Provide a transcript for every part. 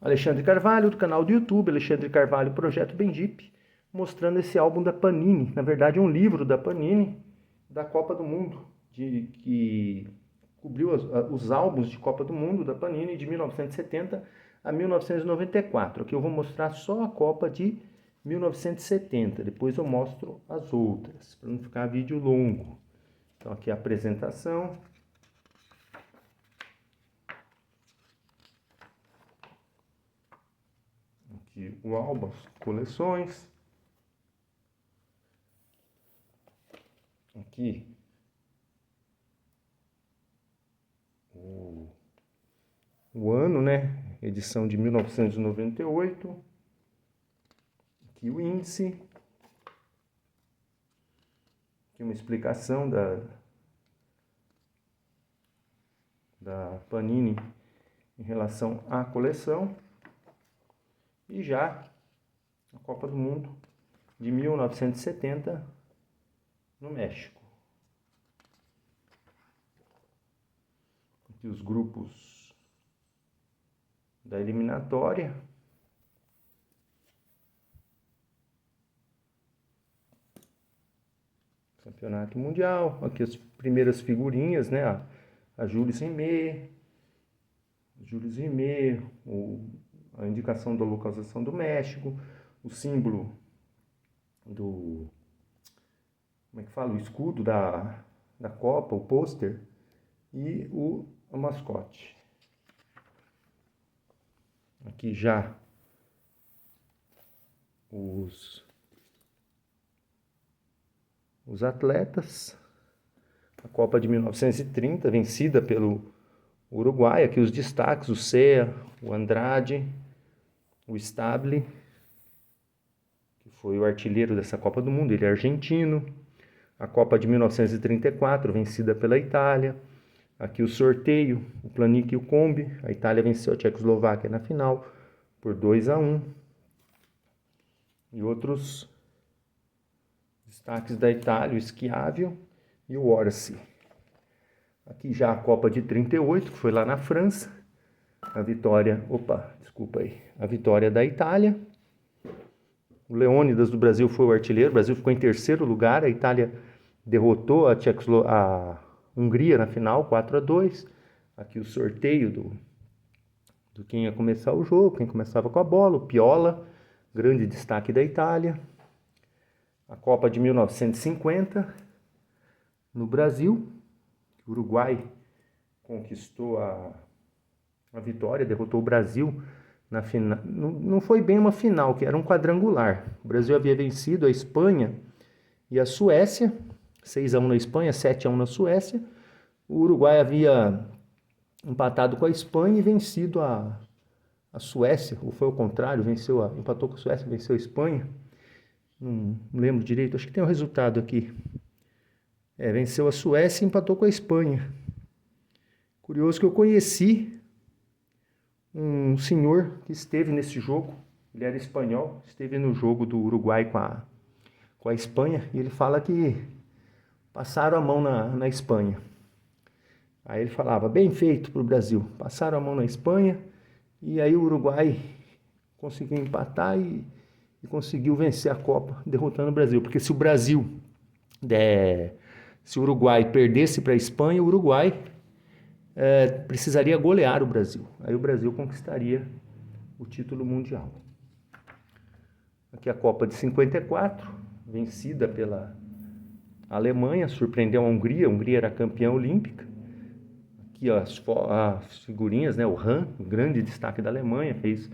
Alexandre Carvalho, do canal do YouTube, Alexandre Carvalho, Projeto Bendip, mostrando esse álbum da Panini. Na verdade, é um livro da Panini, da Copa do Mundo, que cobriu os álbuns de Copa do Mundo da Panini de 1970 a 1994. Aqui eu vou mostrar só a Copa de 1970, depois eu mostro as outras, para não ficar vídeo longo. Então aqui a apresentação. Aqui o álbum, coleções. Aqui o ano, né? Edição de 1998. Aqui o índice. Aqui uma explicação da Panini em relação à coleção. E já a Copa do Mundo de 1970 no México. Aqui os grupos da eliminatória. Campeonato Mundial. Aqui as primeiras figurinhas, né? A Jules Rimet, a indicação da localização do México, o símbolo do, como é que fala? O escudo da Copa, o pôster e o mascote. Aqui já os atletas. A Copa de 1930, vencida pelo Uruguai. Aqui os destaques, o Cea, o Andrade, o Stable, que foi o artilheiro dessa Copa do Mundo, ele é argentino. A Copa de 1934, vencida pela Itália. Aqui o sorteio, o Planic e o Combi. A Itália venceu a Tchecoslováquia na final por 2-1. E outros destaques da Itália, o Schiavio e o Orsi. Aqui já a Copa de 38, que foi lá na França. A vitória da Itália. O Leônidas do Brasil foi o artilheiro. O Brasil ficou em terceiro lugar. A Itália derrotou a Hungria na final, 4-2. Aqui o sorteio do quem ia começar o jogo, quem começava com a bola. O Piola, grande destaque da Itália. A Copa de 1950, no Brasil. O Uruguai conquistou a vitória, derrotou o Brasil na final. Não foi bem uma final, que era um quadrangular. O Brasil havia vencido a Espanha e a Suécia, 6-1 na Espanha, 7-1 na Suécia. O Uruguai havia empatado com a Espanha e vencido a Suécia, ou foi o contrário, empatou com a Suécia, venceu a Espanha. Não lembro direito, acho que tem o resultado aqui. Venceu a Suécia e empatou com a Espanha. Curioso que eu conheci um senhor que esteve nesse jogo, ele era espanhol, esteve no jogo do Uruguai com a Espanha, e ele fala que passaram a mão na Espanha. Aí ele falava, bem feito para o Brasil, passaram a mão na Espanha, e aí o Uruguai conseguiu empatar e conseguiu vencer a Copa, derrotando o Brasil. Porque se o Uruguai perdesse para a Espanha, o Uruguai precisaria golear o Brasil. Aí o Brasil conquistaria o título mundial. Aqui a Copa de 54, vencida pela Alemanha, surpreendeu a Hungria. A Hungria era campeã olímpica. Aqui as figurinhas, né? O Hahn, o grande destaque da Alemanha, fez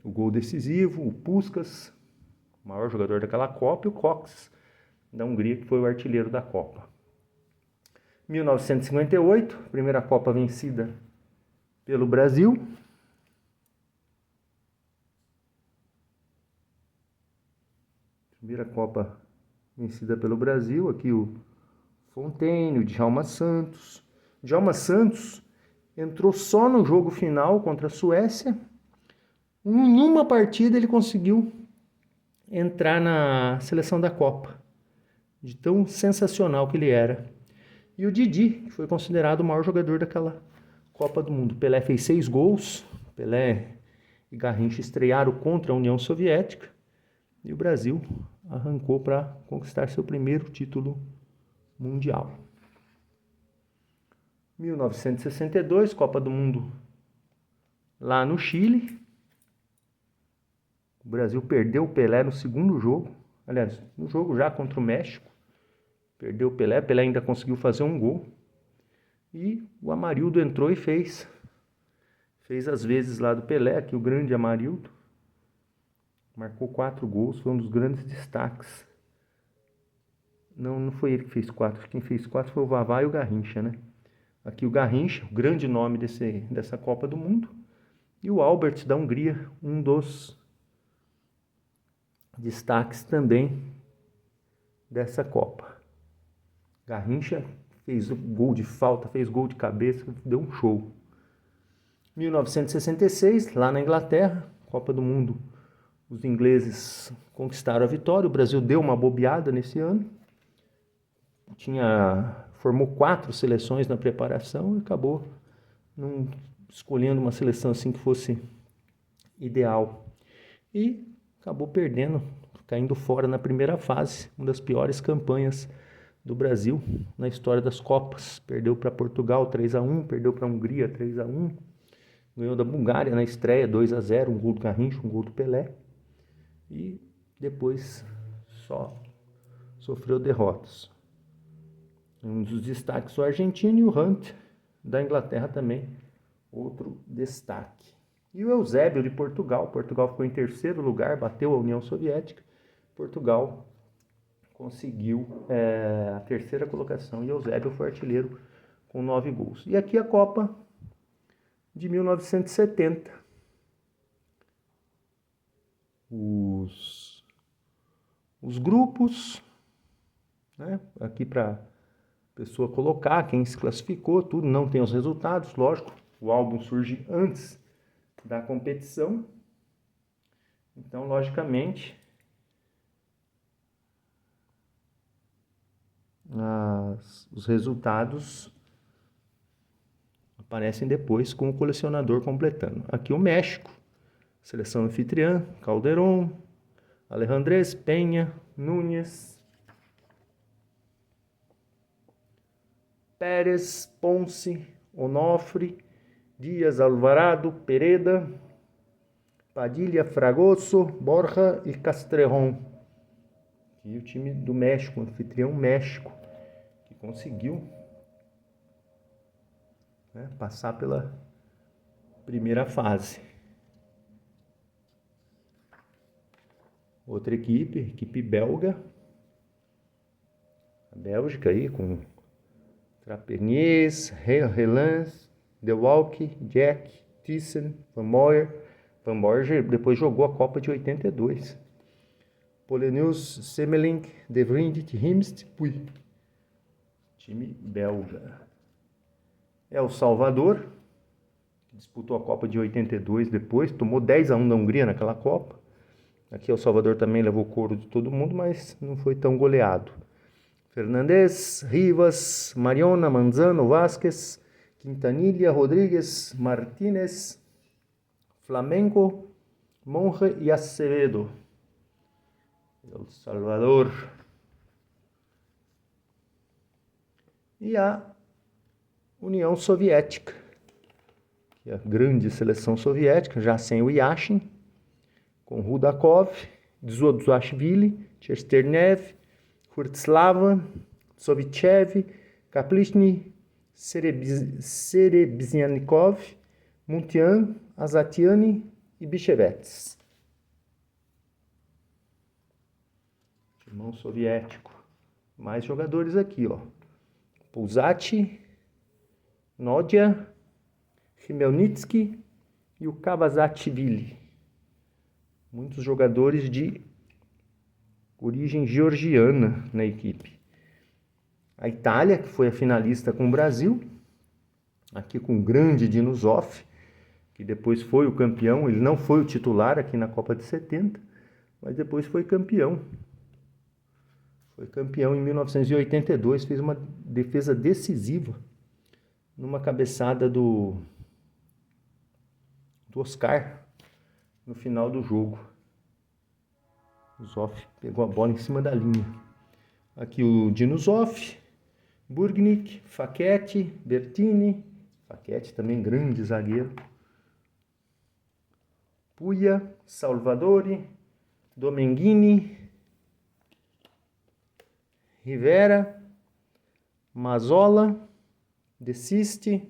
o gol decisivo. O Puskás, o maior jogador daquela Copa, e o Cox, da Hungria, que foi o artilheiro da Copa. 1958, primeira Copa vencida pelo Brasil. Primeira Copa vencida pelo Brasil. Aqui o Fontaine, o Djalma Santos. O Djalma Santos entrou só no jogo final contra a Suécia. Em uma partida ele conseguiu entrar na seleção da Copa, de tão sensacional que ele era. E o Didi, que foi considerado o maior jogador daquela Copa do Mundo. Pelé fez 6 gols. Pelé e Garrincha estrearam contra a União Soviética e o Brasil arrancou para conquistar seu primeiro título mundial. 1962, Copa do Mundo lá no Chile. O Brasil perdeu o Pelé no segundo jogo, aliás, no jogo já contra o México. Perdeu o Pelé, Pelé ainda conseguiu fazer um gol. E o Amarildo entrou e fez as vezes lá do Pelé, aqui o grande Amarildo. Marcou 4 gols, foi um dos grandes destaques. Não foi ele que fez 4, quem fez 4 foi o Vavá e o Garrincha, né? Aqui o Garrincha, o grande nome dessa Copa do Mundo. E o Albert da Hungria, um dos destaques também dessa Copa. Garrincha fez gol de falta, fez gol de cabeça, deu um show. 1966, lá na Inglaterra, Copa do Mundo, os ingleses conquistaram a vitória, o Brasil deu uma bobeada nesse ano. Formou 4 seleções na preparação e acabou não escolhendo uma seleção assim que fosse ideal. E acabou perdendo, caindo fora na primeira fase, uma das piores campanhas do Brasil na história das Copas. Perdeu para Portugal 3-1, perdeu para a Hungria 3-1, ganhou da Bulgária na estreia 2-0, um gol do Garrincha, um gol do Pelé, e depois só sofreu derrotas. Um dos destaques o argentino e o Hunt da Inglaterra também, outro destaque. E o Eusébio de Portugal. Portugal ficou em terceiro lugar, bateu a União Soviética. Portugal conseguiu a terceira colocação e Eusébio foi artilheiro com 9 gols. E aqui a Copa de 1970. Os grupos, né? Aqui para pessoa colocar quem se classificou, tudo, não tem os resultados, lógico. O álbum surge antes da competição. Então, logicamente, os resultados aparecem depois com o colecionador completando. Aqui o México, seleção anfitriã, Calderón, Alejandrés, Penha, Núñez, Pérez, Ponce, Onofre, Díaz, Alvarado, Pereda, Padilha, Fragoso, Borja e Castrejón. E o time do México, anfitrião México, que conseguiu, né, passar pela primeira fase. Outra equipe belga, a Bélgica aí com Trapeniers, Relans, De Walk, Jack, Thyssen, Van Moyer. Van Moyer depois jogou a Copa de 82. Polenius, Semelink, De Vriend, Himst, Puy. Time belga. El Salvador, que disputou a Copa de 82 depois, tomou 10-1 da Hungria naquela Copa. Aqui El Salvador também levou couro de todo mundo, mas não foi tão goleado. Fernandes, Rivas, Mariona, Manzano, Vázquez, Quintanilha, Rodrigues, Martínez, Flamengo, Monge e Acevedo. El Salvador. E a União Soviética, que é a grande seleção soviética, já sem o Yashin, com Rudakov, Dzodzuashvili, Chesternev, Hurtslava, Sovichev, Kaplichny, Serebzyanikov, Muntian, Azatiani e Bichevets. Timão soviético. Mais jogadores aqui, ó. Pouzati, Nodia, Khmelnytsky e o Kavazatchvili. Muitos jogadores de origem georgiana na equipe. A Itália, que foi a finalista com o Brasil, aqui com o grande Dino Zoff, que depois foi o campeão. Ele não foi o titular aqui na Copa de 70, mas depois foi campeão. Foi campeão em 1982, fez uma defesa decisiva numa cabeçada do Oscar, no final do jogo. O Zoff pegou a bola em cima da linha. Aqui o Dino Zoff, Burgnick, Facchetti, Bertini. Facchetti também grande zagueiro. Puia, Salvadori, Domenghini, Rivera, Mazzola, De Sisti,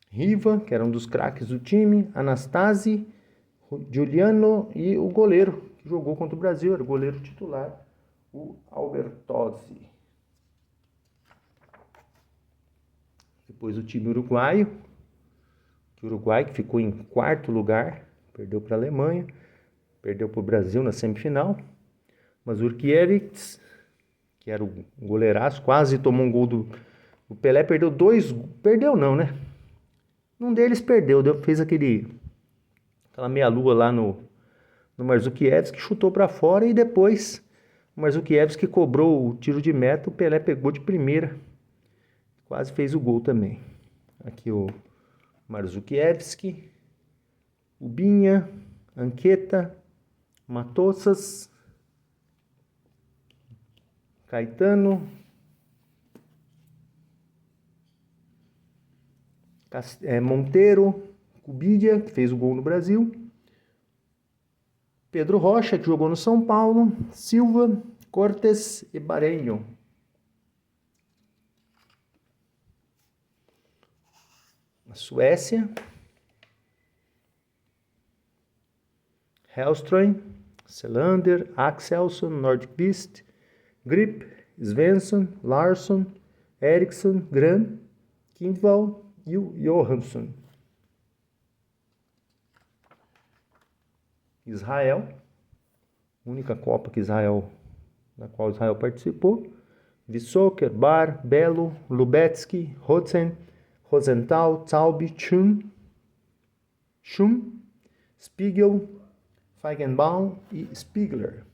Riva, que era um dos craques do time, Anastasi, Giuliano e o goleiro que jogou contra o Brasil, era o goleiro titular, o Albertozzi. Depois o time uruguaio, que ficou em quarto lugar, perdeu para a Alemanha, perdeu para o Brasil na semifinal. Mas o Urquiewicz, que era o goleiraço, quase tomou um gol do Pelé, perdeu dois, perdeu não, né? Um deles perdeu, fez aquela meia-lua lá no Mandzukiewicz, que chutou para fora, e depois o Mandzukiewicz que cobrou o tiro de meta, o Pelé pegou de primeira, quase fez o gol também. Aqui o Mandzukiewicz, o Binha, Anqueta, Matossas, Caetano, Monteiro, Cubidia, que fez o gol no Brasil, Pedro Rocha, que jogou no São Paulo, Silva, Cortes e Barenho. A Suécia, Hellström, Selander, Axelsson, Nordqvist, Grip, Svensson, Larsson, Eriksson, Gran, Kindvall e o Johansson. Israel, única Copa na qual Israel participou. Vissoker, Bar, Belo, Lubetsky, Hodsen, Rosenthal, Taube, Schum, Spiegel, Feigenbaum e Spiegler,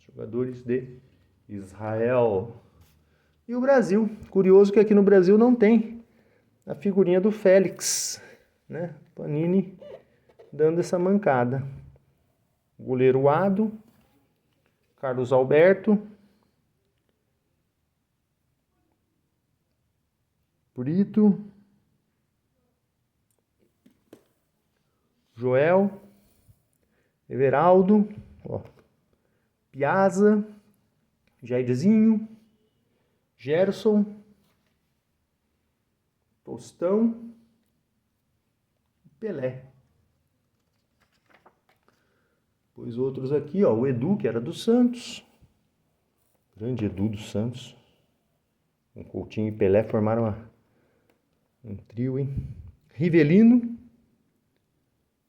jogadores de Israel. E o Brasil, curioso que aqui no Brasil não tem a figurinha do Félix, né? Panini dando essa mancada. Goleiro Ado, Carlos Alberto, Brito, Joel, Everaldo, Piazza, Jairzinho, Gerson, Tostão, Pelé. Depois outros aqui, o Edu, que era do Santos. Grande Edu do Santos. Com Coutinho e Pelé formaram um trio, hein? Rivelino,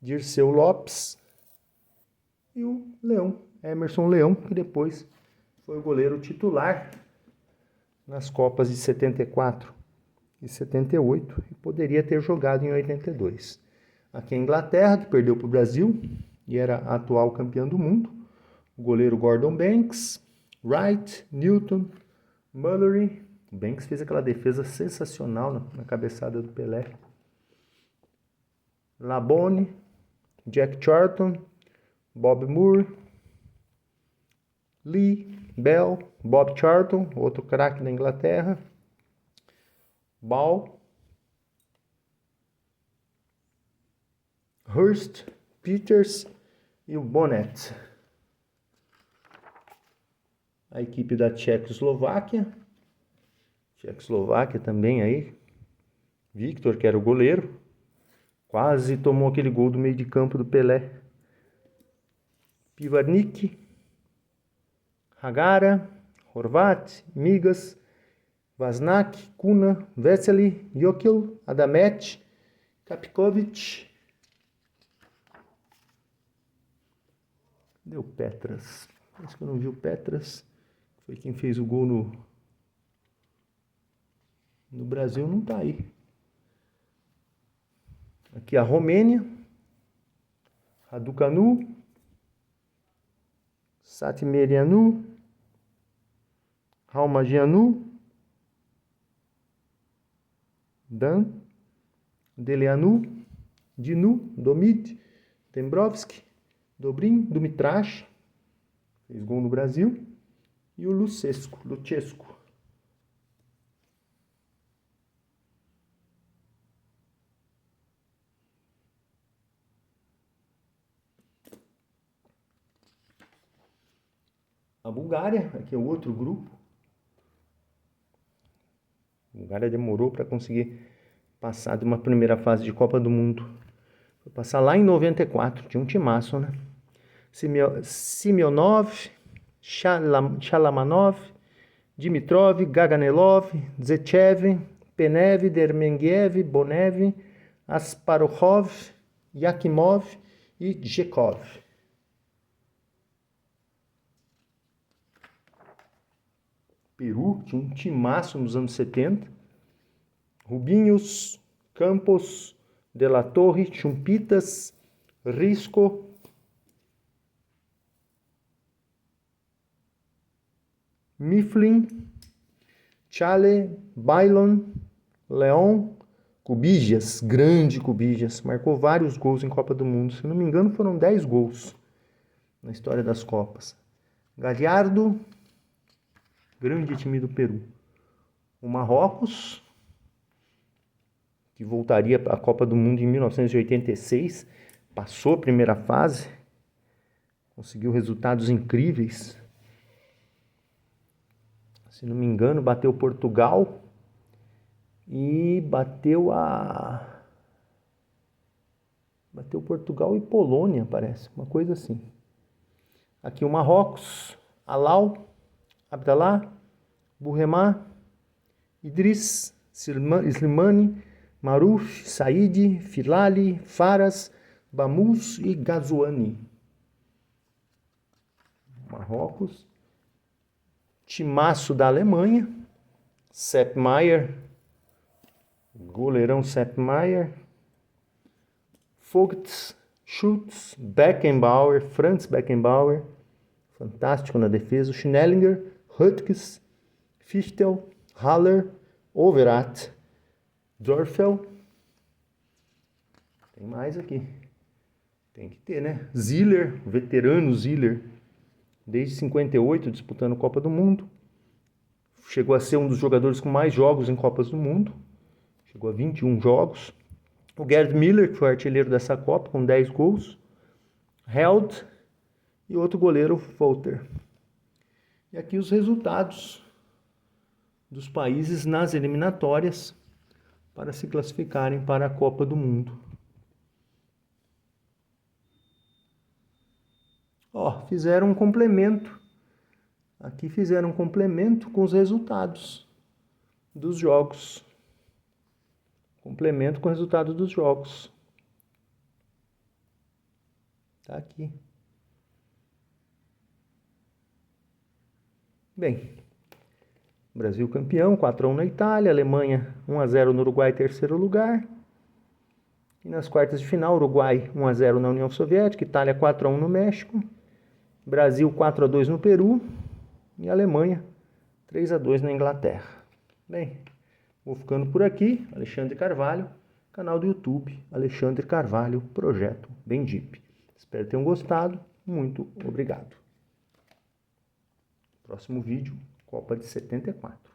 Dirceu Lopes e o Leão, Emerson Leão, que depois foi o goleiro titular nas Copas de 74 e 78 e poderia ter jogado em 82. Aqui a Inglaterra, que perdeu para o Brasil e era a atual campeã do mundo, o goleiro Gordon Banks, Wright, Newton, Mullery. O Banks fez aquela defesa sensacional na cabeçada do Pelé. Labone, Jack Charlton, Bob Moore, Lee, Bell, Bob Charlton, outro craque da Inglaterra, Ball, Hurst, Peters e o Bonnet. A equipe da Tchecoslováquia também aí, Victor, que era o goleiro, quase tomou aquele gol do meio de campo do Pelé. Pivarnik, Hagara, Horvat, Migas, Vasnak, Kuna, Vesely, Jokil, Adamet, Kapikovic. Cadê o Petras? Acho que eu não vi o Petras. Foi quem fez o gol no Brasil, não tá aí. Aqui a Romênia, Raducanu, Satmerianu, Raumagianu, Dan, Deleanu, Dinu, Domit, Dembrovski, Dobrin, Dumitrash, fez gol no Brasil, e o Lucescu. A Bulgária, aqui é o outro grupo. A Bulgária demorou para conseguir passar de uma primeira fase de Copa do Mundo. Foi passar lá em 94, tinha um timaço, né? Simionov, Shalamanov, Dimitrov, Gaganelov, Zechev, Penev, Dermengiev, Bonev, Asparuhov, Yakimov e Jekov. Peru tinha um timaço nos anos 70. Rubinhos, Campos, De La Torre, Chumpitas, Risco, Mifflin, Chale, Bailon, Leon, Cubillas, grande Cubillas, marcou vários gols em Copa do Mundo. Se não me engano, foram 10 gols na história das Copas. Galhardo, grande time do Peru. O Marrocos, que voltaria para a Copa do Mundo em 1986, passou a primeira fase, conseguiu resultados incríveis. Se não me engano, bateu Portugal e bateu Portugal e Polônia, parece, uma coisa assim. Aqui o Marrocos, Alau, Abdallah, Burremá, Idris, Slimani, Maruf, Said, Filali, Faras, Bamus e Ghazouani. Marrocos. Timaço da Alemanha. Sepp Maier, goleirão Sepp Maier. Vogts, Schultz, Beckenbauer, Franz Beckenbauer, fantástico na defesa. Schnellinger, Rüttges, Fichtel, Haller, Overath, Dörfel. Tem mais aqui. Tem que ter, né? Ziller, veterano Ziller, desde 58 disputando Copa do Mundo. Chegou a ser um dos jogadores com mais jogos em Copas do Mundo. Chegou a 21 jogos. O Gerd Müller, que foi artilheiro dessa Copa, com 10 gols. Held e outro goleiro, Volter. E aqui os resultados dos países nas eliminatórias para se classificarem para a Copa do Mundo. Fizeram um complemento. Aqui fizeram um complemento com os resultados dos jogos. Complemento com o resultado dos jogos. Tá aqui. Bem, Brasil campeão, 4-1 na Itália, Alemanha 1-0 no Uruguai, terceiro lugar. E nas quartas de final, Uruguai 1-0 na União Soviética, Itália 4-1 no México, Brasil 4-2 no Peru e Alemanha 3-2 na Inglaterra. Bem, vou ficando por aqui. Alexandre Carvalho, canal do YouTube Alexandre Carvalho, Projeto Bendip. Espero que tenham gostado. Muito obrigado. Próximo vídeo, Copa de 74.